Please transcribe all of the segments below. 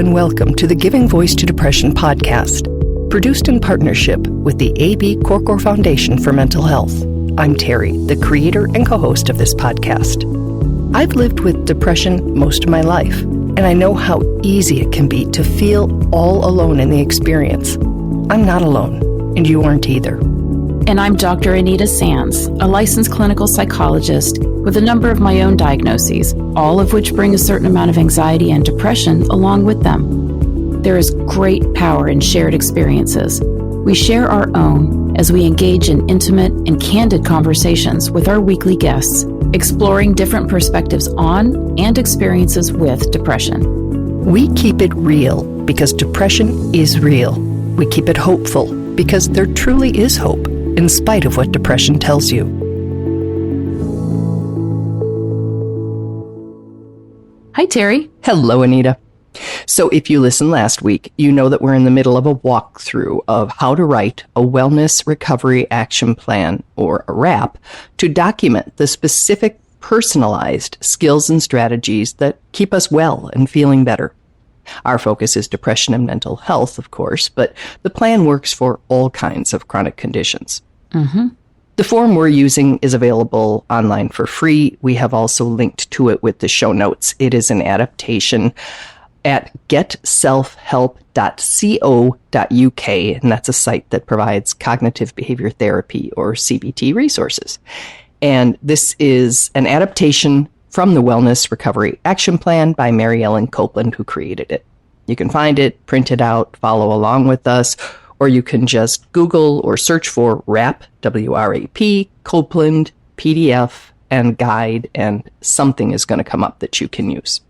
and welcome to the Giving Voice to Depression podcast, produced in partnership with the A.B. Korkor Foundation for Mental Health. I'm Terry, the creator and co-host of this podcast. I've lived with depression most of my life, and I know how easy it can be to feel all alone in the experience. I'm not alone, and you aren't either. And I'm Dr. Anita Sanz, a licensed clinical psychologist with a number of my own diagnoses, all of which bring a certain amount of anxiety and depression along with them. There is great power in shared experiences. We share our own as we engage in intimate and candid conversations with our weekly guests, exploring different perspectives on and experiences with depression. We keep it real because depression is real. We keep it hopeful because there truly is hope, in spite of what depression tells you. Hi, Terry. Hello, Anita. So if you listened last week, you know that we're in the middle of a walkthrough of how to write a wellness recovery action plan, or a WRAP, to document the specific personalized skills and strategies that keep us well and feeling better. Our focus is depression and mental health, of course, but the plan works for all kinds of chronic conditions. Mm-hmm. The form we're using is available online for free. We have also linked to it with the show notes. It is an adaptation at getselfhelp.co.uk, and that's a site that provides cognitive behavior therapy, or CBT, resources. And this is an adaptation from the Wellness Recovery Action Plan by Mary Ellen Copeland, who created it. You can find it, print it out, follow along with us, or you can just Google or search for WRAP, W-R-A-P, Copeland, PDF, and guide, and something is going to come up that you can use.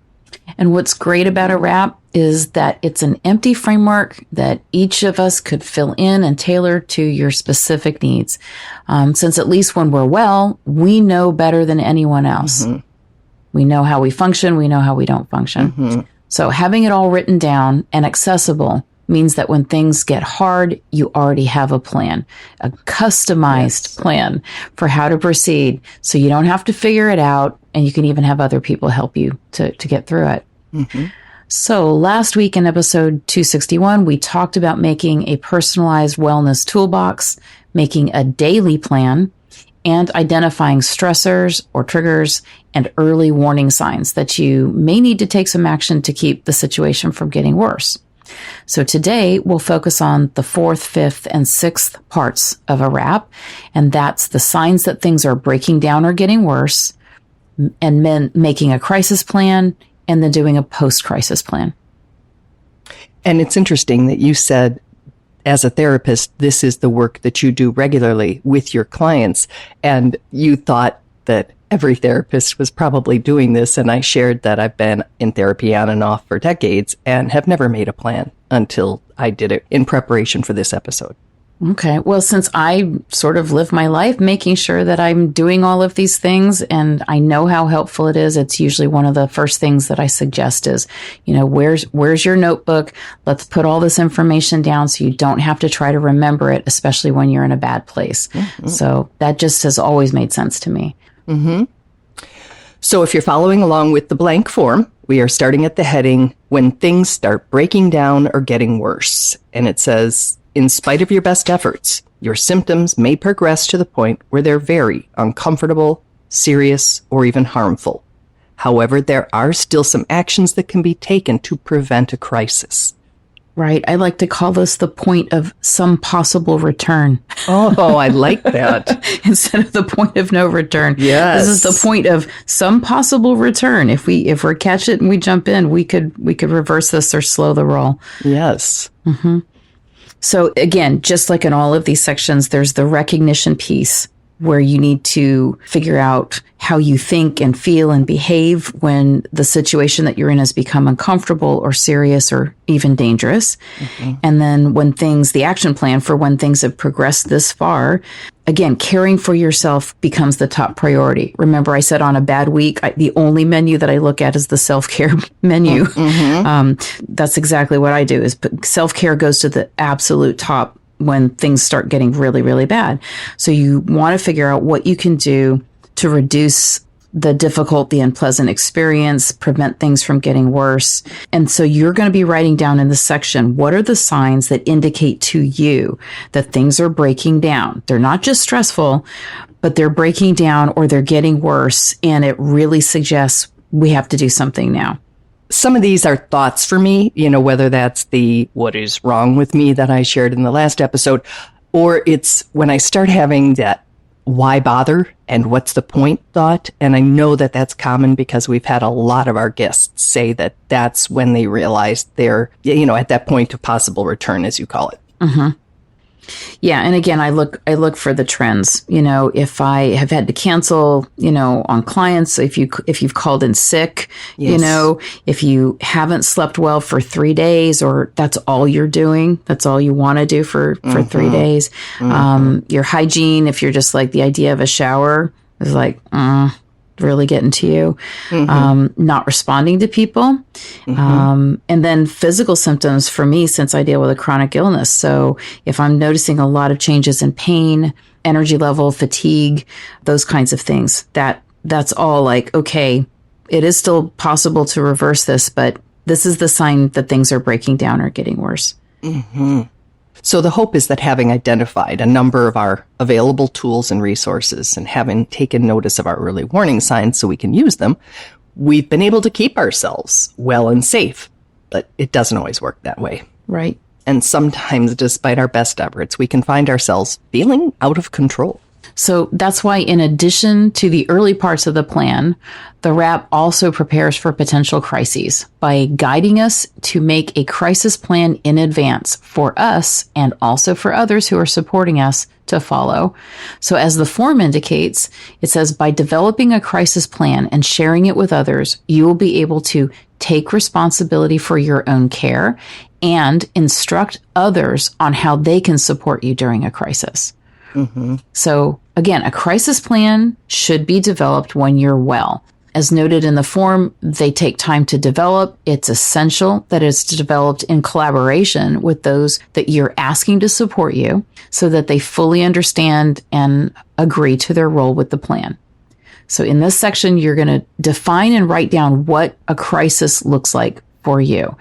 And what's great about a WRAP is that it's an empty framework that each of us could fill in and tailor to your specific needs. Since at least when we're well, we know better than anyone else. Mm-hmm. We know how we function. We know how we don't function. Mm-hmm. So having it all written down and accessible means that when things get hard, you already have a plan, a customized plan for how to proceed. So you don't have to figure it out, and you can even have other people help you to get through it. Mm-hmm. So last week in episode 261, we talked about making a personalized wellness toolbox, making a daily plan, and identifying stressors or triggers and early warning signs that you may need to take some action to keep the situation from getting worse. So today we'll focus on the fourth, fifth, and sixth parts of a WRAP, and that's the signs that things are breaking down or getting worse, and then making a crisis plan, and then doing a post-crisis plan. And it's interesting that you said, as a therapist, this is the work that you do regularly with your clients. And you thought that every therapist was probably doing this. And I shared that I've been in therapy on and off for decades and have never made a plan until I did it in preparation for this episode. Okay. Well, since I sort of live my life making sure that I'm doing all of these things, and I know how helpful it is, it's usually one of the first things that I suggest is, where's your notebook? Let's put all this information down so you don't have to try to remember it, especially when you're in a bad place. Mm-hmm. So that just has always made sense to me. Mm-hmm. So if you're following along with the blank form, we are starting at the heading, when things start breaking down or getting worse. And it says, in spite of your best efforts, your symptoms may progress to the point where they're very uncomfortable, serious, or even harmful. However, there are still some actions that can be taken to prevent a crisis. Right. I like to call this the point of some possible return. Oh, I like that. Instead of the point of no return. Yes. This is the point of some possible return. If we catch it and we jump in, we could reverse this or slow the roll. Yes. Mm-hmm. So again, just like in all of these sections, there's the recognition piece where you need to figure out how you think and feel and behave when the situation that you're in has become uncomfortable or serious or even dangerous. Mm-hmm. And then the action plan for when things have progressed this far, again, caring for yourself becomes the top priority. Remember, I said on a bad week, the only menu that I look at is the self-care menu. Mm-hmm. That's exactly what I do, is self-care goes to the absolute top when things start getting really, really bad. So you want to figure out what you can do to reduce the difficult, the unpleasant experience, prevent things from getting worse. And so you're going to be writing down in this section, what are the signs that indicate to you that things are breaking down? They're not just stressful, but they're breaking down or they're getting worse. And it really suggests we have to do something now. Some of these are thoughts for me, whether that's the what is wrong with me that I shared in the last episode, or it's when I start having that why bother and what's the point thought. And I know that that's common because we've had a lot of our guests say that that's when they realize they're, at that point of possible return, as you call it. Mm-hmm. Yeah. And again, I look for the trends. If I have had to cancel, on clients, if you've called in sick, Yes. If you haven't slept well for 3 days, or that's all you're doing, that's all you want to do for 3 days. Your hygiene, if you're just like the idea of a shower is like, really getting to you, not responding to people. And then physical symptoms for me, since I deal with a chronic illness. So if I'm noticing a lot of changes in pain, energy level, fatigue, those kinds of things, that's all like, okay, it is still possible to reverse this, but this is the sign that things are breaking down or getting worse. Mm-hmm. So the hope is that having identified a number of our available tools and resources and having taken notice of our early warning signs so we can use them, we've been able to keep ourselves well and safe. But it doesn't always work that way. Right. And sometimes, despite our best efforts, we can find ourselves feeling out of control. So that's why, in addition to the early parts of the plan, the RAP also prepares for potential crises by guiding us to make a crisis plan in advance for us and also for others who are supporting us to follow. So as the form indicates, it says by developing a crisis plan and sharing it with others, you will be able to take responsibility for your own care and instruct others on how they can support you during a crisis. Mm-hmm. So again, a crisis plan should be developed when you're well. As noted in the form, they take time to develop. It's essential that it's developed in collaboration with those that you're asking to support you so that they fully understand and agree to their role with the plan. So in this section, you're going to define and write down what a crisis looks like for you,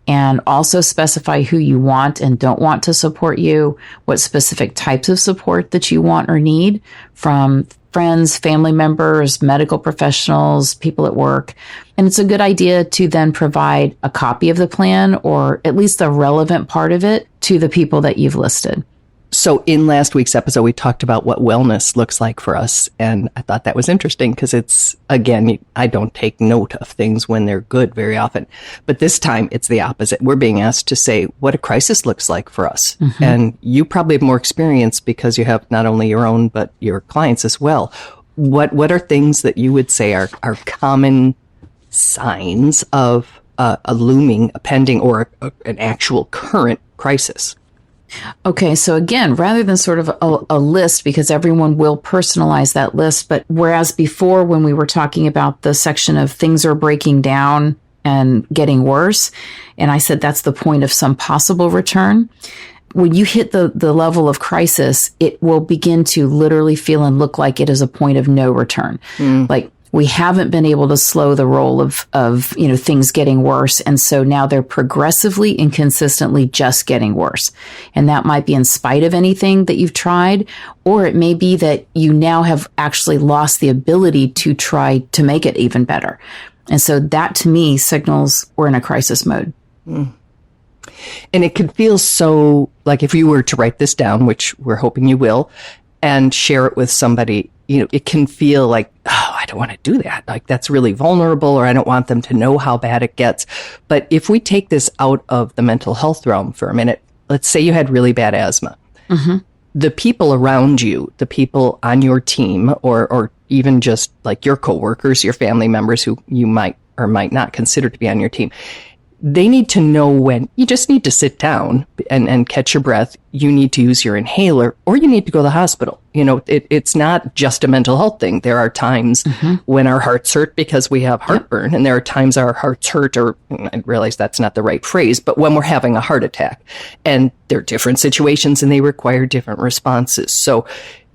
and also specify who you want and don't want to support you, what specific types of support that you want or need from friends, family members, medical professionals, people at work. And it's a good idea to then provide a copy of the plan, or at least the relevant part of it, to the people that you've listed. So in last week's episode, we talked about what wellness looks like for us. And I thought that was interesting because it's, again, I don't take note of things when they're good very often. But this time it's the opposite. We're being asked to say what a crisis looks like for us. Mm-hmm. And you probably have more experience because you have not only your own, but your clients as well. What are things that you would say are common signs of a looming, a pending, or an actual current crisis? Okay, so again, rather than sort of a list, because everyone will personalize that list, but whereas before when we were talking about the section of things are breaking down and getting worse, and I said that's the point of some possible return, when you hit the level of crisis, it will begin to literally feel and look like it is a point of no return. Like we haven't been able to slow the roll of things getting worse. And so now they're progressively and consistently just getting worse. And that might be in spite of anything that you've tried, or it may be that you now have actually lost the ability to try to make it even better. And so that to me signals we're in a crisis mode. And it can feel so like if you were to write this down, which we're hoping you will, and share it with somebody, it can feel like, oh, I don't want to do that. Like that's really vulnerable, or I don't want them to know how bad it gets. But if we take this out of the mental health realm for a minute, let's say you had really bad asthma. Mm-hmm. The people around you, the people on your team, or even just like your coworkers, your family members who you might or might not consider to be on your team, they need to know when you just need to sit down and catch your breath. You need to use your inhaler, or you need to go to the hospital. It's not just a mental health thing. There are times when our hearts hurt because we have heartburn, and there are times our hearts hurt, or I realize that's not the right phrase, but when we're having a heart attack, and there are different situations and they require different responses. So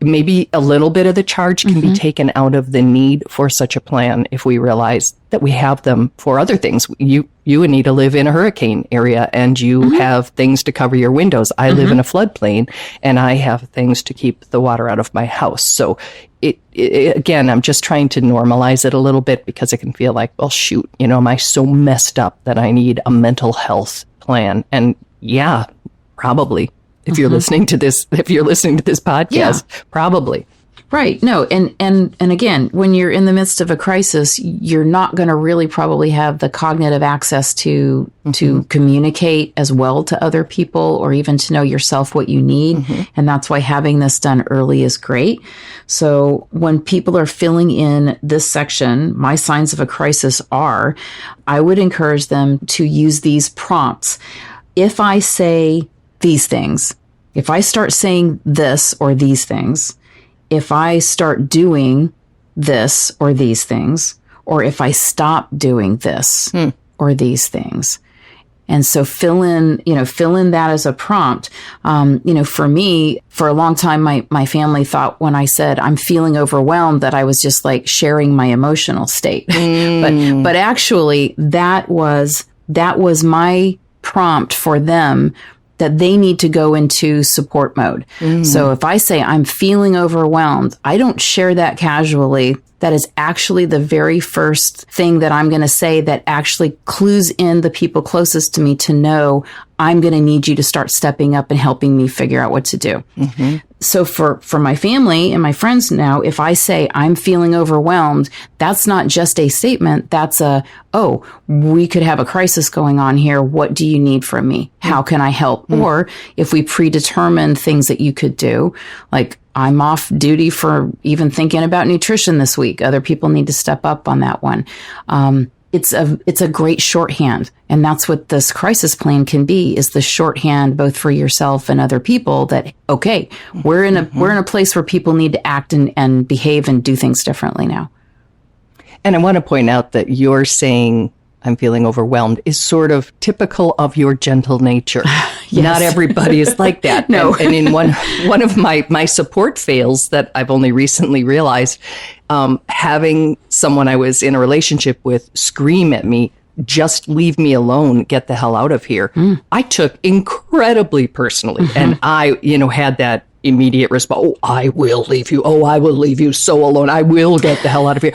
maybe a little bit of the charge can be taken out of the need for such a plan if we realize that we have them for other things. You, Anita, live in a hurricane area and you have things to cover your windows. I live in a floodplain and I have things to keep the water out of my house. So again, I'm just trying to normalize it a little bit because it can feel like, well, shoot, am I so messed up that I need a mental health plan? And yeah, probably. If you're listening to this podcast, probably. Right. No. And again, when you're in the midst of a crisis, you're not going to really probably have the cognitive access to communicate as well to other people or even to know yourself what you need. And that's why having this done early is great. So when people are filling in this section, my signs of a crisis are, I would encourage them to use these prompts. If I say these things, if I start saying this or these things, if I start doing this or these things, or if I stop doing this or these things. And so fill in that as a prompt. For me, for a long time, my family thought when I said I'm feeling overwhelmed that I was just like sharing my emotional state. But actually that was my prompt for them that they need to go into support mode. So if I say I'm feeling overwhelmed, I don't share that casually. That is actually the very first thing that I'm going to say that actually clues in the people closest to me to know I'm going to need you to start stepping up and helping me figure out what to do. So for my family and my friends now, if I say I'm feeling overwhelmed, that's not just a statement. That's we could have a crisis going on here. What do you need from me? How can I help? Or if we predetermine things that you could do, like I'm off duty for even thinking about nutrition this week. Other people need to step up on that one. It's a great shorthand. And that's what this crisis plan can be, is the shorthand both for yourself and other people that, okay, we're in a place where people need to act and behave and do things differently now. And I want to point out that you're saying I'm feeling overwhelmed is sort of typical of your gentle nature. Yes. Not everybody is like that. No. And in one of my support fails that I've only recently realized, having someone I was in a relationship with scream at me, just leave me alone, get the hell out of here. I took incredibly personally. And I, had that immediate response. Oh, I will leave you. Oh, I will leave you so alone. I will get the hell out of here.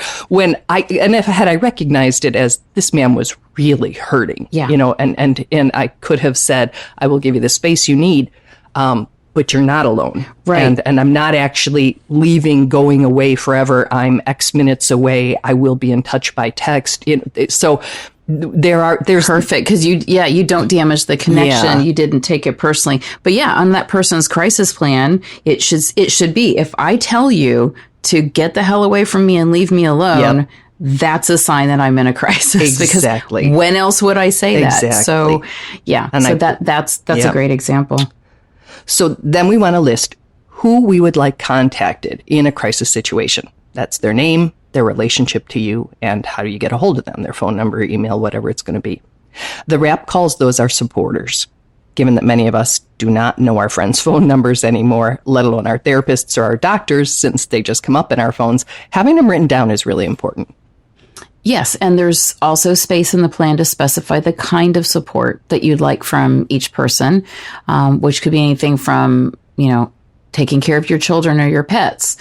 Had I recognized it as this man was really hurting, and I could have said, I will give you the space you need. But you're not alone. Right. And I'm not actually going away forever. I'm X minutes away. I will be in touch by text. So there's perfect, because you don't damage the connection. You didn't take it personally. But on that person's crisis plan, it should be, if I tell you to get the hell away from me and leave me alone, that's a sign that I'm in a crisis. Exactly. Because when else would I say that? Exactly. So and that's a great example. So then we want to list who we would like contacted in a crisis situation. That's their name, their relationship to you, and how do you get a hold of them, their phone number, email, whatever it's going to be. The RAP calls those our supporters. Given that many of us do not know our friends' phone numbers anymore, let alone our therapists or our doctors, since they just come up in our phones, having them written down is really important. Yes, and there's also space in the plan to specify the kind of support that you'd like from each person, which could be anything from, taking care of your children or your pets,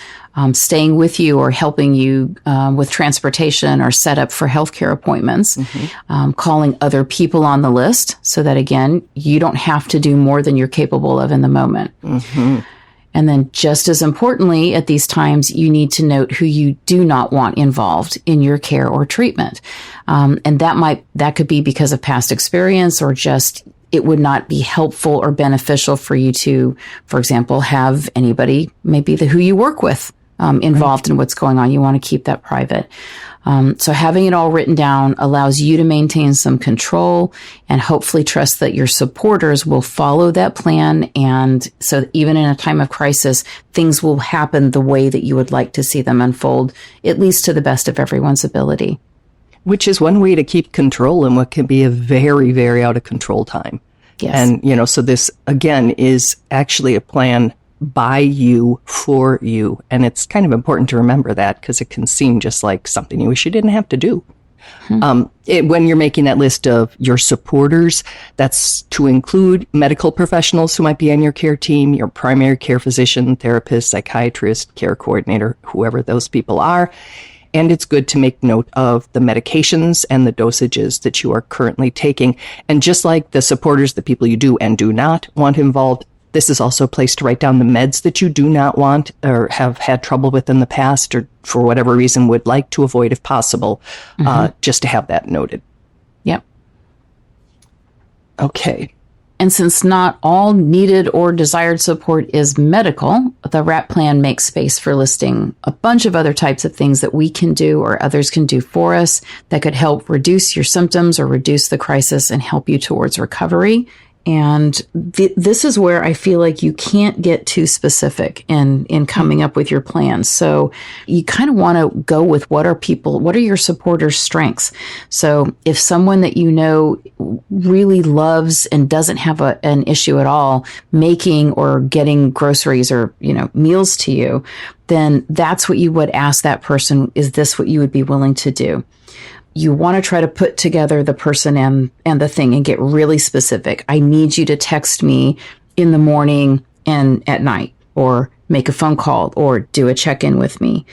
staying with you or helping you with transportation or set up for healthcare appointments, calling other people on the list so that, again, you don't have to do more than you're capable of in the moment. And then just as importantly, at these times, you need to note who you do not want involved in your care or treatment. And that could be because of past experience, or just it would not be helpful or beneficial for you to, for example, have anybody, maybe who you work with, involved in what's going on. You want to keep that private. So having it all written down allows you to maintain some control and hopefully trust that your supporters will follow that plan. And so even in a time of crisis, things will happen the way that you would like to see them unfold, at least to the best of everyone's ability. Which is one way to keep control in what can be a very, very out of control time. Yes. And, so this, again, is actually a plan by you, for you. And it's kind of important to remember that because it can seem just like something you wish you didn't have to do. When you're making that list of your supporters, that's to include medical professionals who might be on your care team, your primary care physician, therapist, psychiatrist, care coordinator, whoever those people are. And it's good to make note of the medications and the dosages that you are currently taking. And just like the supporters, the people you do and do not want involved, this is also a place to write down the meds that you do not want or have had trouble with in the past or for whatever reason would like to avoid if possible, just to have that noted. Yep. Okay. And since not all needed or desired support is medical, the WRAP plan makes space for listing a bunch of other types of things that we can do or others can do for us that could help reduce your symptoms or reduce the crisis and help you towards recovery. And this is where I feel like you can't get too specific in coming up with your plans. So you kind of want to go with what are your supporters' strengths? So if someone that you know really loves and doesn't have an issue at all making or getting groceries or, meals to you, then that's what you would ask that person. Is this what you would be willing to do? You want to try to put together the person and the thing and get really specific. I need you to text me in the morning and at night, or make a phone call or do a check-in with me.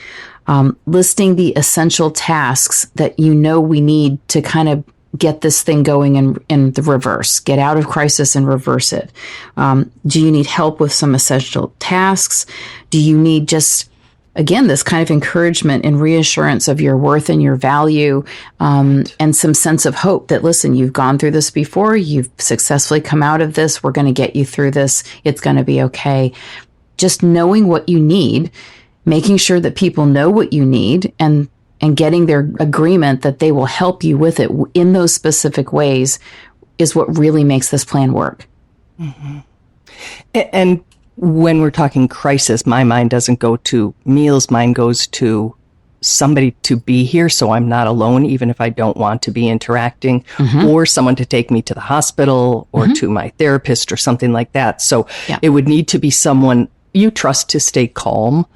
Listing the essential tasks that we need to kind of get this thing going in the reverse, get out of crisis and reverse it. Do you need help with some essential tasks? Do you need just, again, this kind of encouragement and reassurance of your worth and your value, and some sense of hope that, listen, you've gone through this before, you've successfully come out of this, we're going to get you through this, it's going to be okay. Just knowing what you need, making sure that people know what you need, and getting their agreement that they will help you with it in those specific ways is what really makes this plan work. Mm-hmm. And when we're talking crisis, my mind doesn't go to meals. Mine goes to somebody to be here so I'm not alone, even if I don't want to be interacting, or someone to take me to the hospital or to my therapist or something like that. So it would need to be someone you trust to stay calm,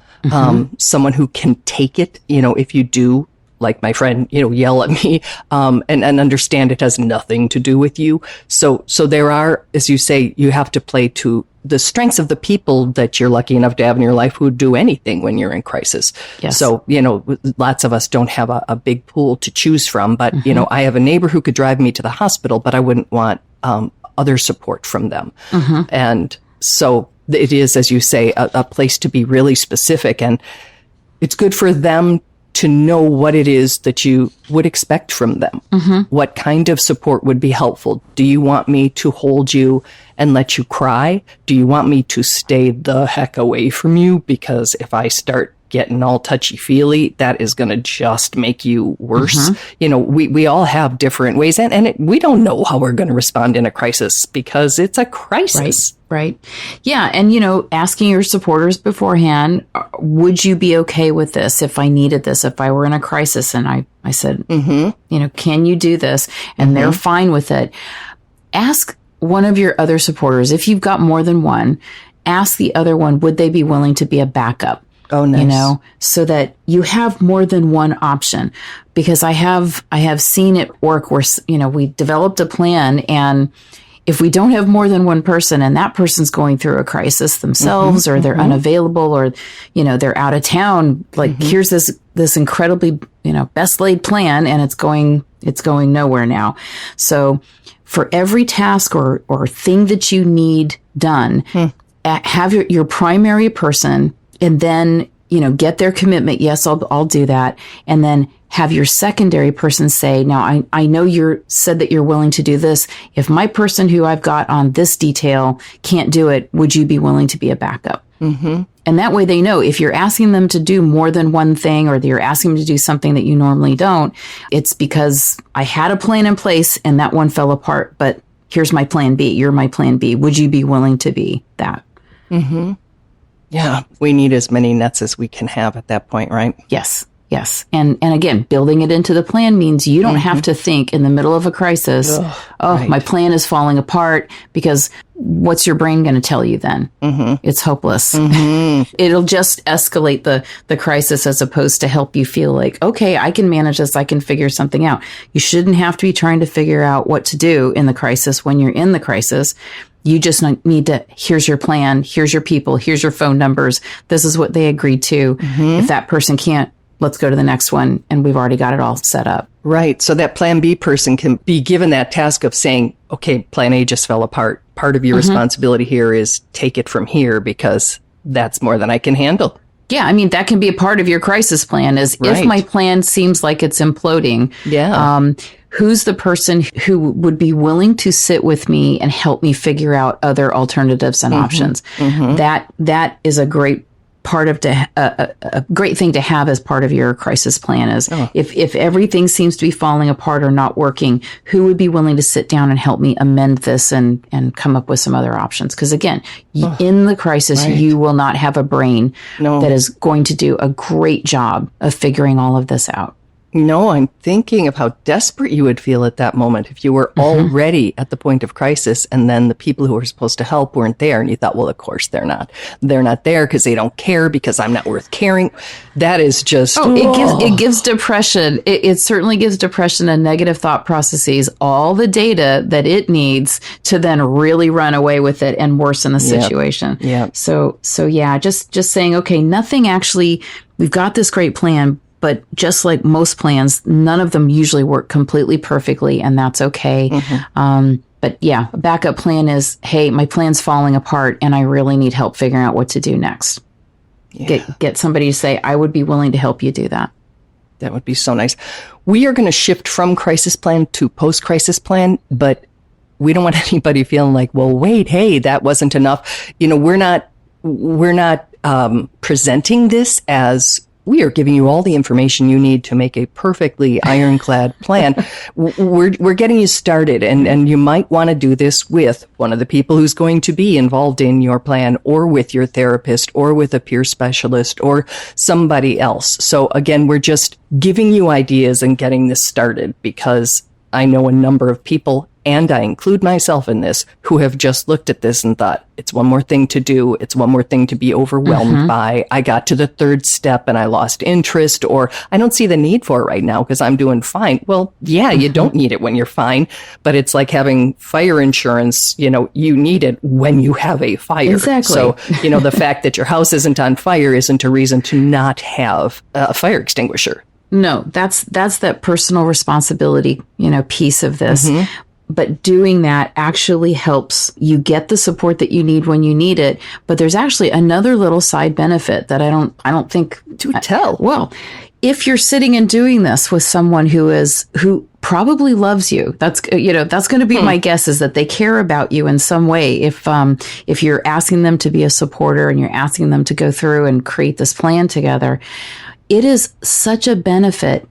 someone who can take it, if you do, like my friend, yell at me, and understand it has nothing to do with you. So there are, as you say, you have to play to the strengths of the people that you're lucky enough to have in your life who would do anything when you're in crisis. Yes. So, lots of us don't have a big pool to choose from, but, I have a neighbor who could drive me to the hospital, but I wouldn't want, other support from them. And so it is, as you say, a place to be really specific, and it's good for them to know what it is that you would expect from them. What kind of support would be helpful? Do you want me to hold you and let you cry? Do you want me to stay the heck away from you? Because if I start getting all touchy-feely, that is going to just make you worse. We all have different ways, and we don't know how we're going to respond in a crisis because it's a crisis. Right. Yeah. And, asking your supporters beforehand, would you be okay with this if I needed this, if I were in a crisis? And I said, can you do this? And they're fine with it. Ask one of your other supporters, if you've got more than one, ask the other one, would they be willing to be a backup? Oh, nice. So that you have more than one option. Because I have seen it work where, we developed a plan, and if we don't have more than one person and that person's going through a crisis themselves, or they're unavailable, or, they're out of town, like here's this incredibly, best laid plan, and it's going nowhere now. So for every task or thing that you need done, have your primary person, and then, get their commitment. Yes, I'll do that. And then have your secondary person say, now I know you said that you're willing to do this. If my person who I've got on this detail can't do it, would you be willing to be a backup? And that way they know if you're asking them to do more than one thing, or you're asking them to do something that you normally don't, it's because I had a plan in place and that one fell apart, but here's my plan B. You're my plan B. Would you be willing to be that? Yeah, we need as many nets as we can have at that point, right? Yes. Yes. And again, building it into the plan means you don't have to think in the middle of a crisis, my plan is falling apart, because what's your brain going to tell you then? It's hopeless. It'll just escalate the crisis as opposed to help you feel like, okay, I can manage this. I can figure something out. You shouldn't have to be trying to figure out what to do in the crisis when you're in the crisis. You just need to, here's your plan. Here's your people. Here's your phone numbers. This is what they agreed to. If that person can't, let's go to the next one, and we've already got it all set up. Right. So that plan B person can be given that task of saying, okay, plan A just fell apart. Part of your responsibility here is take it from here, because that's more than I can handle. Yeah, I mean, that can be a part of your crisis plan is if my plan seems like it's imploding, who's the person who would be willing to sit with me and help me figure out other alternatives and options? That is a great part of a great thing to have as part of your crisis plan is if everything seems to be falling apart or not working, who would be willing to sit down and help me amend this and come up with some other options? Because again, in the crisis, you will not have a brain that is going to do a great job of figuring all of this out. No, I'm thinking of how desperate you would feel at that moment if you were already at the point of crisis, and then the people who were supposed to help weren't there, and you thought, well, of course they're not. They're not there because they don't care, because I'm not worth caring. That is just... It gives depression. It certainly gives depression and negative thought processes all the data that it needs to then really run away with it and worsen the situation. So yeah, just saying, okay, nothing actually... We've got this great plan, but just like most plans, none of them usually work completely perfectly, and that's okay. But yeah, a backup plan is, hey, my plan's falling apart and I really need help figuring out what to do next. Get somebody to say, I would be willing to help you do that. That would be so nice. We are going to shift from crisis plan to post-crisis plan, but we don't want anybody feeling like, well, wait, hey, that wasn't enough. You know, we're not presenting this as... We are giving you all the information you need to make a perfectly ironclad plan. We're getting you started, and you might want to do this with one of the people who's going to be involved in your plan, or with your therapist, or with a peer specialist, or somebody else. So again, we're just giving you ideas and getting this started, because I know a number of people, and I include myself in this, who have just looked at this and thought, it's one more thing to do. It's one more thing to be overwhelmed by. I got to the third step and I lost interest, or I don't see the need for it right now because I'm doing fine. Well, yeah, you don't need it when you're fine, but it's like having fire insurance. You know, you need it when you have a fire. Exactly. So, you know, the fact that your house isn't on fire isn't a reason to not have a fire extinguisher. No, that's that personal responsibility, piece of this. But doing that actually helps you get the support that you need when you need it. But there's actually another little side benefit that I don't think to tell. Well, if you're sitting and doing this with someone who probably loves you, that's going to be my guess, is that they care about you in some way. If you're asking them to be a supporter and you're asking them to go through and create this plan together, it is such a benefit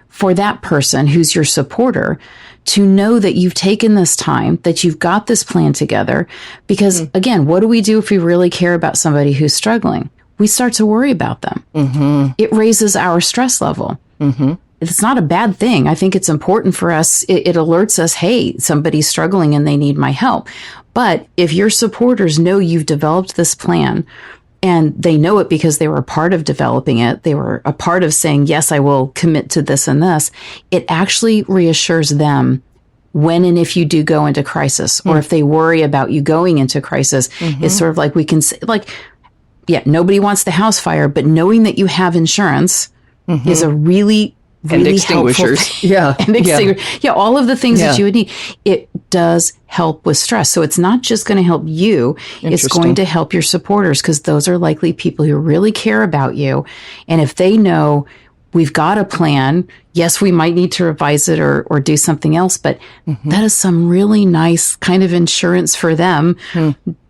for that person who's your supporter to know that you've taken this time, that you've got this plan together. Because again, what do we do if we really care about somebody who's struggling? We start to worry about them. It raises our stress level. It's not a bad thing. I think it's important for us. It alerts us, hey, somebody's struggling and they need my help. But if your supporters know you've developed this plan, and they know it because they were a part of developing it, they were a part of saying, yes, I will commit to this and this, it actually reassures them when and if you do go into crisis, or if they worry about you going into crisis. It's sort of like we can say, nobody wants the house fire, but knowing that you have insurance is a really extinguishers. All of the things that you would need. It does help with stress. So it's not just going to help you, it's going to help your supporters, because those are likely people who really care about you. And if they know we've got a plan, yes, we might need to revise it or do something else, but that is some really nice kind of insurance for them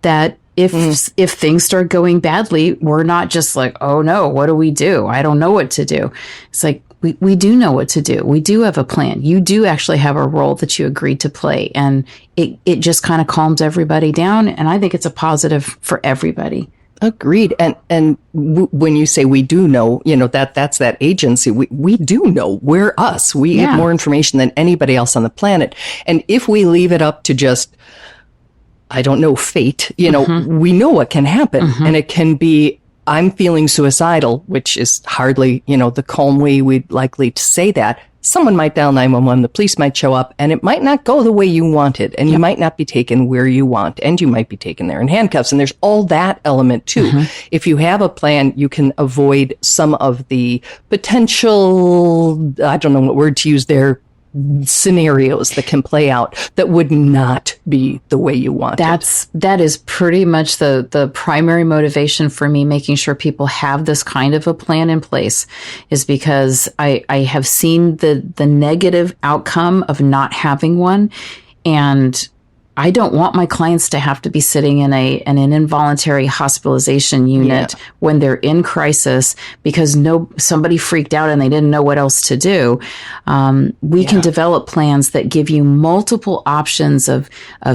that if things start going badly, we're not just like, oh no, what do we do? I don't know what to do. It's like, we do know what to do. We do have a plan. You do actually have a role that you agreed to play. And it just kind of calms everybody down. And I think it's a positive for everybody. Agreed. And when you say we do know, that's that agency. We do know. We're us. We have more information than anybody else on the planet. And if we leave it up to just, I don't know, fate, we know what can happen. And it can be, I'm feeling suicidal, which is hardly, the calm way we'd likely to say that. Someone might dial 911, the police might show up, and it might not go the way you wanted, and you might not be taken where you want, and you might be taken there in handcuffs, and there's all that element too. If you have a plan, you can avoid some of the potential, I don't know what word to use there, scenarios that can play out that would not be the way you want it. That is pretty much the primary motivation for me making sure people have this kind of a plan in place, is because I have seen the negative outcome of not having one. And I don't want my clients to have to be sitting in an involuntary hospitalization unit when they're in crisis because somebody freaked out and they didn't know what else to do. We can develop plans that give you multiple options of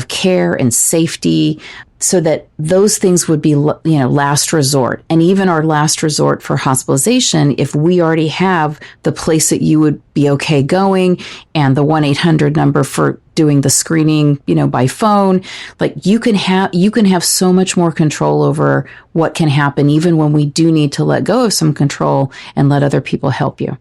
care and safety, so that those things would be, last resort. And even our last resort for hospitalization, if we already have the place that you would be okay going and the 1-800 number for doing the screening, by phone, like you can have so much more control over what can happen, even when we do need to let go of some control and let other people help you.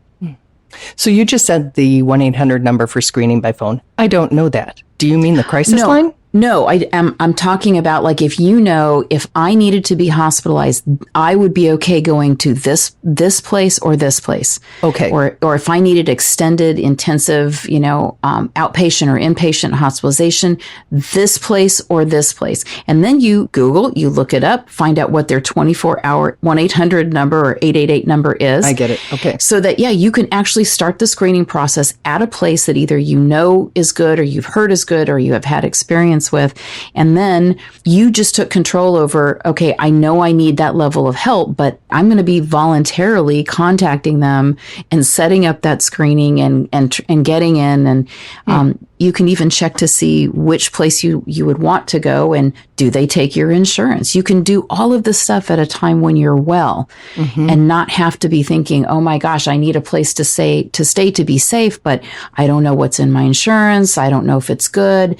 So you just said the 1-800 number for screening by phone. I don't know that. Do you mean the crisis line? No, I'm talking about, like, if I needed to be hospitalized, I would be okay going to this place or this place. Okay. Or if I needed extended intensive, outpatient or inpatient hospitalization, this place or this place. And then you look it up, find out what their 24-hour 1-800 number or 888 number is. I get it. Okay. So that, you can actually start the screening process at a place that either is good or you've heard is good or you have had experience with. And then you just took control over, okay, I know I need that level of help, but I'm going to be voluntarily contacting them and setting up that screening and getting in. And you can even check to see which place you would want to go and do they take your insurance. You can do all of this stuff at a time when you're well and not have to be thinking, oh my gosh, I need a place to stay to be safe, but I don't know what's in my insurance. I don't know if it's good.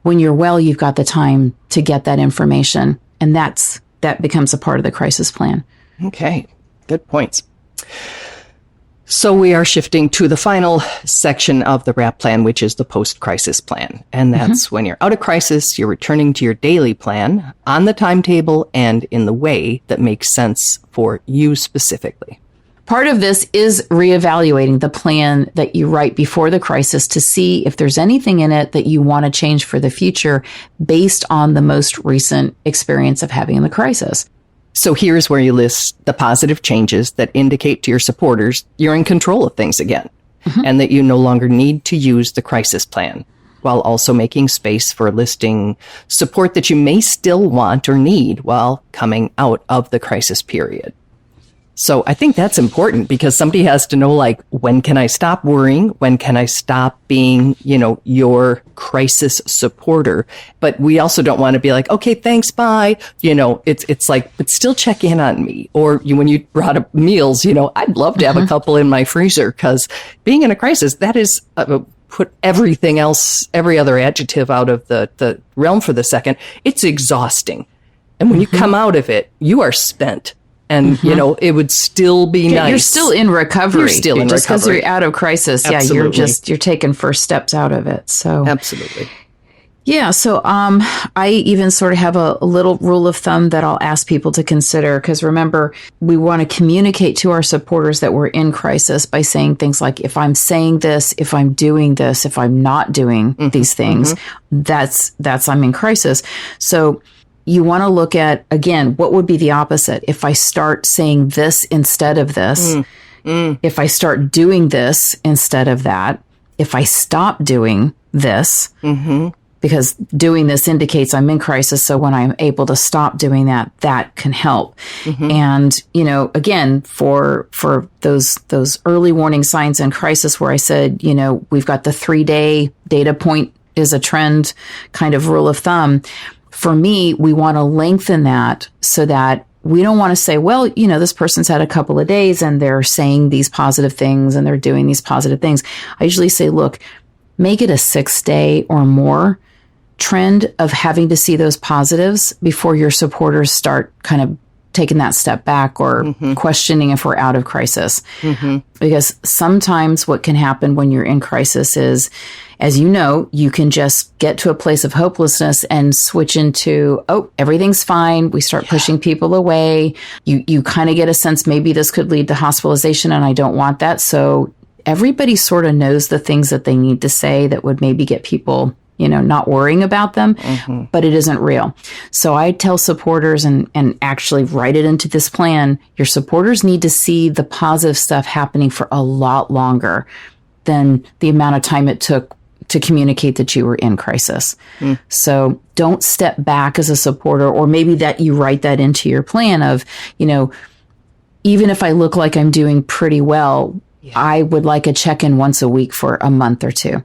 When you're well, you've got the time to get that information, and that becomes a part of the crisis plan. Okay, good points. So we are shifting to the final section of the WRAP plan, which is the post-crisis plan. And that's when you're out of crisis, you're returning to your daily plan on the timetable and in the way that makes sense for you specifically. Part of this is reevaluating the plan that you write before the crisis to see if there's anything in it that you want to change for the future based on the most recent experience of having the crisis. So here's where you list the positive changes that indicate to your supporters you're in control of things again and that you no longer need to use the crisis plan, while also making space for listing support that you may still want or need while coming out of the crisis period. So I think that's important because somebody has to know, like, when can I stop worrying? When can I stop being, your crisis supporter? But we also don't want to be like, okay, thanks, bye. It's like, but still check in on me. Or when you brought up meals, I'd love to have a couple in my freezer because being in a crisis, that is put everything else, every other adjective out of the realm for the second. It's exhausting. And when you come out of it, you are spent. And, it would still be nice. You're still in recovery. You're still in recovery. Just because you're out of crisis. Absolutely. Yeah, you're taking first steps out of it. So absolutely. Yeah. So I even sort of have a little rule of thumb that I'll ask people to consider. Because remember, we want to communicate to our supporters that we're in crisis by saying things like, if I'm saying this, if I'm doing this, if I'm not doing these things, that's I'm in crisis. So you want to look at, again, what would be the opposite? If I start saying this instead of this, if I start doing this instead of that, if I stop doing this, because doing this indicates I'm in crisis. So when I'm able to stop doing that, that can help. And, again, for those early warning signs in crisis where I said, we've got the 3-day data point is a trend kind of rule of thumb. For me, we want to lengthen that so that we don't want to say, well, this person's had a couple of days and they're saying these positive things and they're doing these positive things. I usually say, look, make it a 6-day or more trend of having to see those positives before your supporters start kind of taking that step back or questioning if we're out of crisis. Because sometimes what can happen when you're in crisis is, as you know, you can just get to a place of hopelessness and switch into, oh, everything's fine. We start pushing people away. You kind of get a sense maybe this could lead to hospitalization and I don't want that. So everybody sort of knows the things that they need to say that would maybe get people not worrying about them, but it isn't real. So I tell supporters and actually write it into this plan, your supporters need to see the positive stuff happening for a lot longer than the amount of time it took to communicate that you were in crisis. So don't step back as a supporter, or maybe that you write that into your plan of, even if I look like I'm doing pretty well, I would like a check-in once a week for a month or two.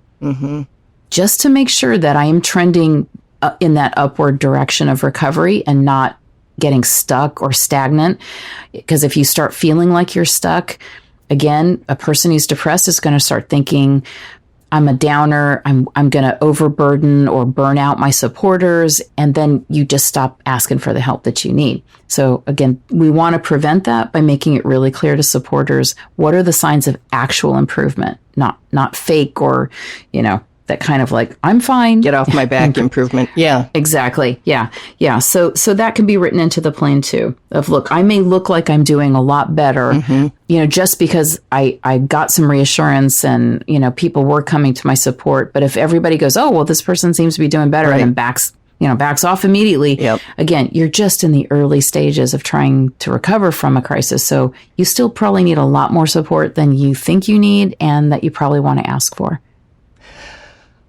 Just to make sure that I am trending in that upward direction of recovery and not getting stuck or stagnant. Because if you start feeling like you're stuck, again, a person who's depressed is going to start thinking, I'm a downer, I'm going to overburden or burn out my supporters, and then you just stop asking for the help that you need. So again, we want to prevent that by making it really clear to supporters, what are the signs of actual improvement, not fake or, that kind of like, I'm fine. Get off my back improvement. Yeah. Exactly. Yeah. Yeah. So that can be written into the plan too, of look, I may look like I'm doing a lot better, just because I got some reassurance and, people were coming to my support. But if everybody goes, oh, well, this person seems to be doing better, and then backs off immediately. Again, you're just in the early stages of trying to recover from a crisis. So you still probably need a lot more support than you think you need and that you probably want to ask for.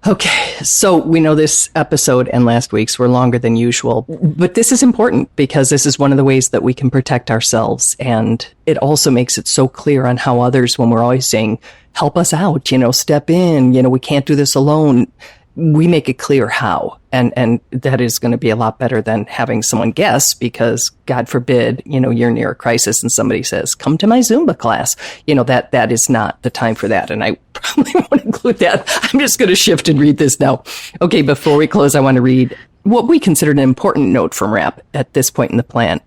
Okay, so we know this episode and last week's were longer than usual, but this is important because this is one of the ways that we can protect ourselves. And it also makes it so clear on how others, when we're always saying, help us out, step in, we can't do this alone. We make it clear how. And that is going to be a lot better than having someone guess, because God forbid, you're near a crisis and somebody says, come to my Zumba class. That is not the time for that. And I probably won't include that. I'm just going to shift and read this now. Okay, before we close, I want to read what we considered an important note from RAP at this point in the plan.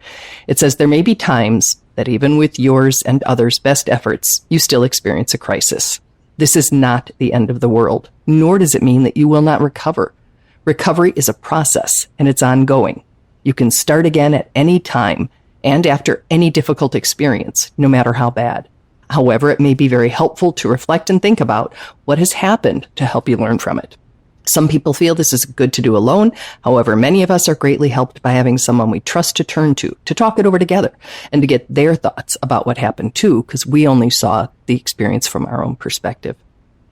It says, there may be times that even with yours and others' best efforts, you still experience a crisis. This is not the end of the world, nor does it mean that you will not recover. Recovery is a process, and it's ongoing. You can start again at any time and after any difficult experience, no matter how bad. However, it may be very helpful to reflect and think about what has happened to help you learn from it. Some people feel this is good to do alone. However, many of us are greatly helped by having someone we trust to turn to talk it over together, and to get their thoughts about what happened too, because we only saw the experience from our own perspective.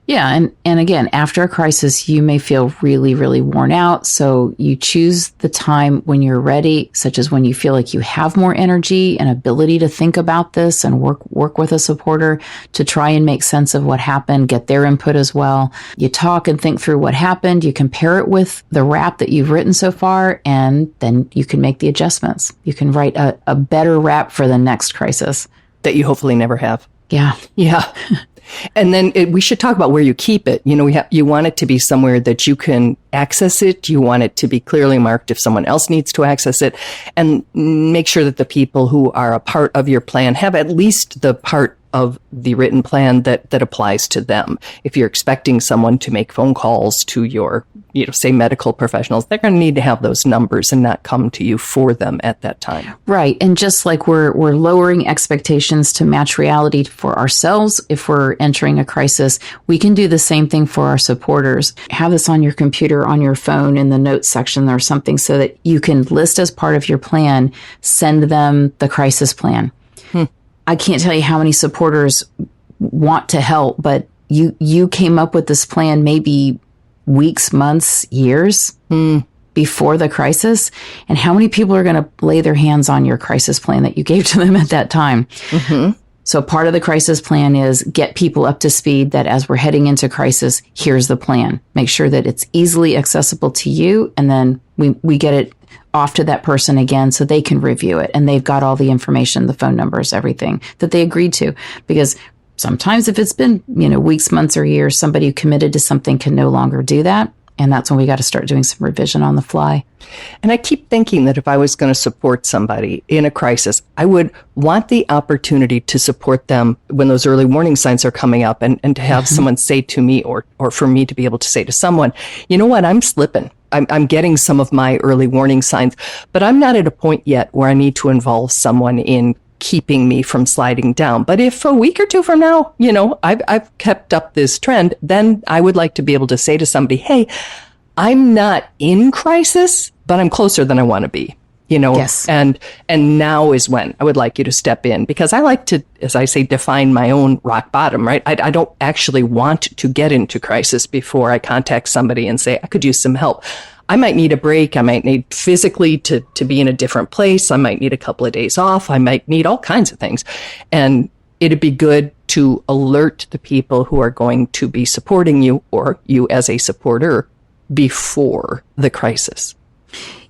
Yeah. And again, after a crisis, you may feel really, really worn out. So you choose the time when you're ready, such as when you feel like you have more energy and ability to think about this and work with a supporter to try and make sense of what happened, get their input as well. You talk and think through what happened. You compare it with the RAP that you've written so far, and then you can make the adjustments. You can write a better RAP for the next crisis. That you hopefully never have. Yeah. Yeah. And then we should talk about where you keep it. You want it to be somewhere that you can access it. You want it to be clearly marked if someone else needs to access it, and make sure that the people who are a part of your plan have at least the part of the written plan that applies to them. If you're expecting someone to make phone calls to your, say medical professionals, they're going to need to have those numbers and not come to you for them at that time. Right. And just like we're lowering expectations to match reality for ourselves, if we're entering a crisis, we can do the same thing for our supporters. Have this on your computer, on your phone, in the notes section or something, so that you can list as part of your plan, send them the crisis plan. I can't tell you how many supporters want to help, but you came up with this plan maybe weeks, months, years before the crisis. And how many people are going to lay their hands on your crisis plan that you gave to them at that time? So part of the crisis plan is get people up to speed that as we're heading into crisis, here's the plan. Make sure that it's easily accessible to you. And then we get it off to that person again so they can review it. And they've got all the information, the phone numbers, everything that they agreed to. Because sometimes if it's been, weeks, months, or years, somebody who committed to something can no longer do that. And that's when we got to start doing some revision on the fly. And I keep thinking that if I was going to support somebody in a crisis, I would want the opportunity to support them when those early warning signs are coming up and to have someone say to me or for me to be able to say to someone, you know what, I'm slipping. I'm getting some of my early warning signs, but I'm not at a point yet where I need to involve someone in keeping me from sliding down. But if a week or two from now, I've kept up this trend, then I would like to be able to say to somebody, hey, I'm not in crisis, but I'm closer than I want to be, Yes. And now is when I would like you to step in, because I like to, as I say, define my own rock bottom, right? I don't actually want to get into crisis before I contact somebody and say, I could use some help. I might need a break. I might need physically to be in a different place. I might need a couple of days off. I might need all kinds of things. And it'd be good to alert the people who are going to be supporting you or you as a supporter before the crisis.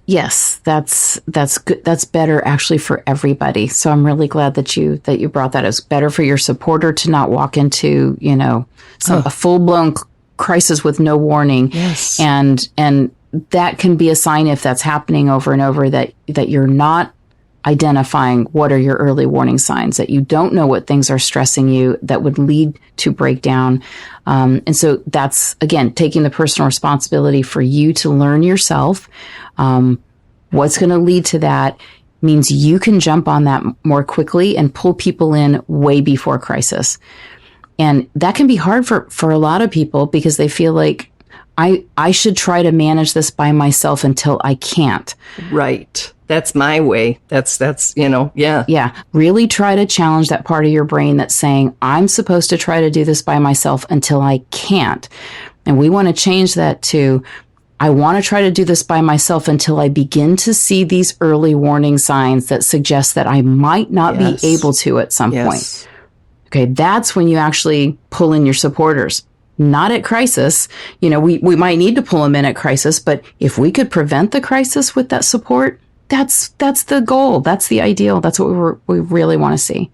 Yes, that's good. That's better actually for everybody. So I'm really glad that you brought that. It's better for your supporter to not walk into, a full-blown crisis with no warning. Yes. And that can be a sign, if that's happening over and over, that you're not identifying what are your early warning signs, that you don't know what things are stressing you that would lead to breakdown. And so that's, again, taking the personal responsibility for you to learn yourself. What's going to lead to that means you can jump on that more quickly and pull people in way before crisis. And that can be hard for a lot of people because they feel like, I should try to manage this by myself until I can't. Right. That's my way. That's, yeah. Yeah. Really try to challenge that part of your brain that's saying, I'm supposed to try to do this by myself until I can't. And we want to change that to, I want to try to do this by myself until I begin to see these early warning signs that suggest that I might not be able to at some point. Okay. That's when you actually pull in your supporters. Not at crisis. We might need to pull them in at crisis, but if we could prevent the crisis with that support, that's the goal. That's the ideal. That's what we really want to see.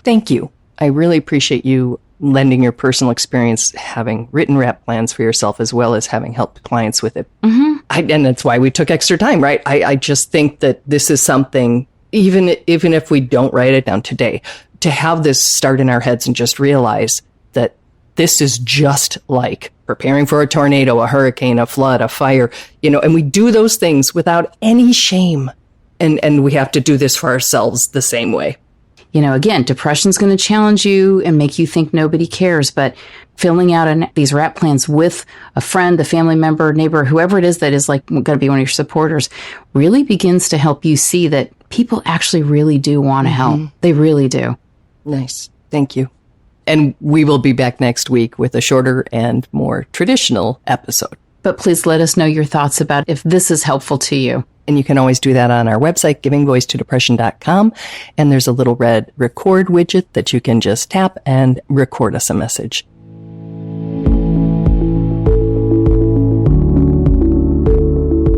Thank you. I really appreciate you lending your personal experience, having written RAP plans for yourself, as well as having helped clients with it. Mm-hmm. And that's why we took extra time, right? I just think that this is something, even if we don't write it down today, to have this start in our heads and just realize that this is just like preparing for a tornado, a hurricane, a flood, a fire, and we do those things without any shame. And we have to do this for ourselves the same way. Again, depression's going to challenge you and make you think nobody cares, but filling out these RAP plans with a friend, a family member, neighbor, whoever it is that is like going to be one of your supporters really begins to help you see that people actually really do want to help. They really do. Nice. Thank you. And we will be back next week with a shorter and more traditional episode. But please let us know your thoughts about if this is helpful to you. And you can always do that on our website, givingvoicetodepression.com. And there's a little red record widget that you can just tap and record us a message.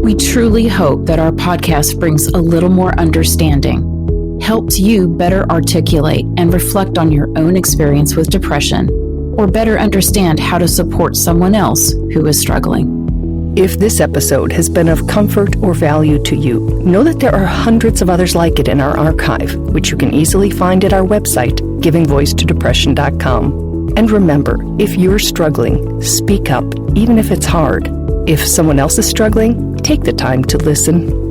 We truly hope that our podcast brings a little more understanding, helps you better articulate and reflect on your own experience with depression, or better understand how to support someone else who is struggling. If this episode has been of comfort or value to you, know that there are hundreds of others like it in our archive, which you can easily find at our website, givingvoicetodepression.com. And remember, if you're struggling, speak up, even if it's hard. If someone else is struggling, take the time to listen.